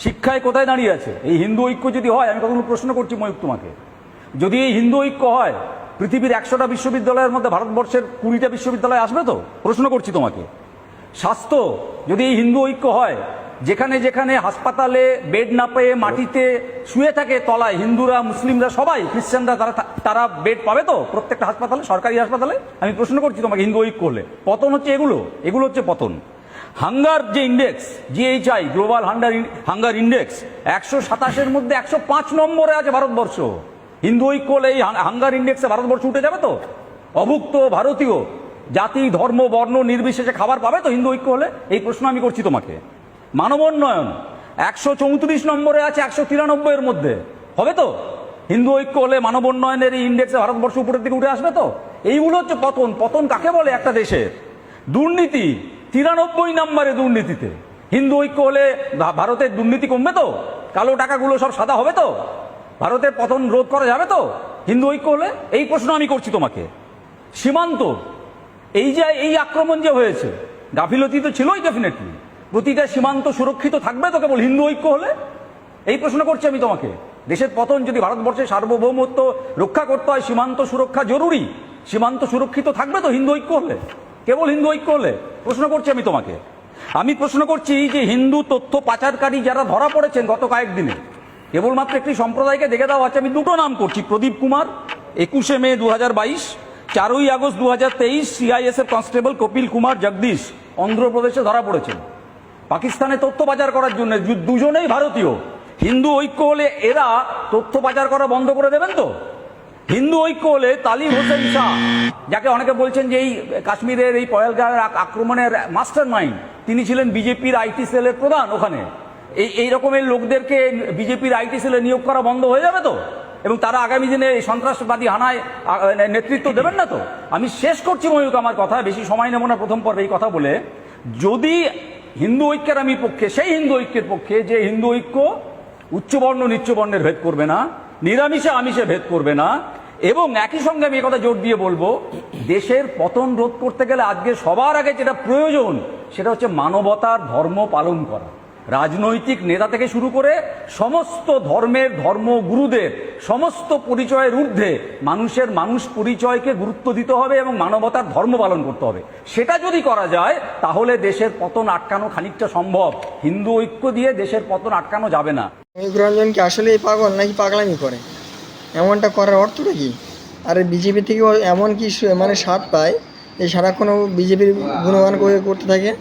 শিক্ষায় কোথায় দাঁড়িয়ে আছে? এই হিন্দু ঐক্য যদি হয়, আমি কখনো প্রশ্ন করছি ময়ূক তোমাকে, যদি এই হিন্দু ঐক্য হয়, পৃথিবীর 100টা বিশ্ববিদ্যালয়ের মধ্যে ভারতবর্ষের 20টা বিশ্ববিদ্যালয় আসবে তো? প্রশ্ন করছি তোমাকে। স্বাস্থ্য যদি এই হিন্দু ঐক্য হয়, যেখানে যেখানে হাসপাতালে বেড না পেয়ে মাটিতে শুয়ে থাকে তলায় হিন্দুরা, মুসলিমরা, সবাই, খ্রিস্টানরা, তারা বেড পাবে তো প্রত্যেকটা হাসপাতালে, সরকারি হাসপাতালে? আমি প্রশ্ন করছি তোমাকে, হিন্দু ঐক্য হলে পতন হচ্ছে এগুলো হচ্ছে পতন। হাঙ্গার যে index, GHI, global hunger index, 127-এর মধ্যে 105 নম্বরে আছে ভারতবর্ষ। হিন্দু ঐক্য হলে এই হাঙ্গার ইন্ডেক্সে ভারতবর্ষ উঠে যাবে তো? অভুক্ত ভারতীয় জাতি, ধর্ম, বর্ণ নির্বিশেষে খাবার পাবে তো হিন্দু ঐক্য হলে? এই প্রশ্ন আমি করছি তোমাকে। মানবোন্নয়ন 134 নম্বরে আছে 193-এর মধ্যে, হবে তো? হিন্দু ঐক্য হলে মানবোন্নয়নের এই ইন্ডেক্সে ভারতবর্ষ উপরের দিকে উঠে আসবে তো? এইগুলো হচ্ছে পতন। পতন কাকে বলে একটা দেশের? দুর্নীতি 93 নম্বরে দুর্নীতিতে। হিন্দু ঐক্য হলে ভারতের দুর্নীতি কমবে তো? কালো টাকাগুলো সব সাদা হবে তো? ভারতের পতন রোধ করা যাবে তো হিন্দু ঐক্য হলে? এই প্রশ্ন আমি করছি তোমাকে। সীমান্ত, এই আক্রমণ যে হয়েছে, গাফিলতি তো ছিলই ডেফিনেটলি। প্রতিটা সীমান্ত সুরক্ষিত থাকবে তো কেবল হিন্দু ঐক্য হলে? এই প্রশ্ন করছি আমি তোমাকে। দেশের পতন যদি ভারতবর্ষের সার্বভৌমত্ব রক্ষা করতে হয়, সীমান্ত সুরক্ষা জরুরি। সীমান্ত সুরক্ষিত থাকবে তো হিন্দু ঐক্য হলে, কেবল হিন্দু ঐক্য হলে? প্রশ্ন করছি আমি তোমাকে। আমি প্রশ্ন করছি যে হিন্দু তথ্য পাচারকারী যারা ধরা পড়েছেন গত কয়েকদিনে, কেবলমাত্র একটি সম্প্রদায়কে দেখে দেওয়া আছে। আমি দুটো নাম করছি। প্রদীপ কুমার 21 মে 2022, 4ই August 2023 CISF constable Kapil Kumar Jagdish অন্ধ্রপ্রদেশে ধরা পড়েছেন পাকিস্তানে তথ্য পাচার করার জন্য। দুজনেই ভারতীয়। হিন্দু ঐক্য হলে এরা তথ্য পাচার করা বন্ধ করে দেবেন তো? হিন্দু ঐক্য হলে তালিম হোসেন শাহ, যাকে অনেকে বলছেন যে এই কাশ্মীরের এই পহেলগাঁওয়ের আক্রমণের মাস্টার মাইন্ড, তিনি ছিলেন বিজেপির আইটি সেলের প্রধান। ওখানে এই রকমের লোকদেরকে বিজেপির আইটি সেলে নিয়োগ করা বন্ধ হয়ে যাবে তো? এবং তারা আগামী দিনে এই সন্ত্রাসবাদী হানায় নেতৃত্ব দেবেন না তো? আমি শেষ করছি ময়ূক আমার কথা, বেশি সময় নেব না প্রথম পর্বে এই কথা বলে। যদি হিন্দু ঐক্যের আমি পক্ষে, সেই হিন্দু ঐক্যের পক্ষে যে হিন্দু ঐক্য উচ্চবর্ণ নিচ্চবর্ণের ভেদ করবে না, নিরামিষে আমিষে ভেদ করবে না, এবং একই সঙ্গে আমি কথা জোর দিয়ে বলবো, দেশের পতন রোধ করতে গেলে আজকে সবার আগে যেটা প্রয়োজন সেটা হচ্ছে মানবতার ধর্ম পালন করা। রাজনৈতিক নেতা থেকে শুরু করে সমস্ত ধর্মের ধর্মগুরুদের সমস্ত পরিচয়ের ঊর্ধ্বে মানুষ পরিচয়কে গুরুত্ব দিতে হবে এবং মানবতার ধর্ম পালন করতে হবে। সেটা যদি করা যায় তাহলে দেশের পতন আটকানো খানিকটা সম্ভব। হিন্দু ঐক্য দিয়ে দেশের পতন আটকানো যাবে না। রঞ্জন কি আসলে পাগল নাকি পাগলামি করে? এমনটা করার অর্থটা কি? আর বিজেপি থেকেও এমন কি মানে স্বাদ পায় যে সারাক্ষণ বিজেপির গুণগান করতে থাকে?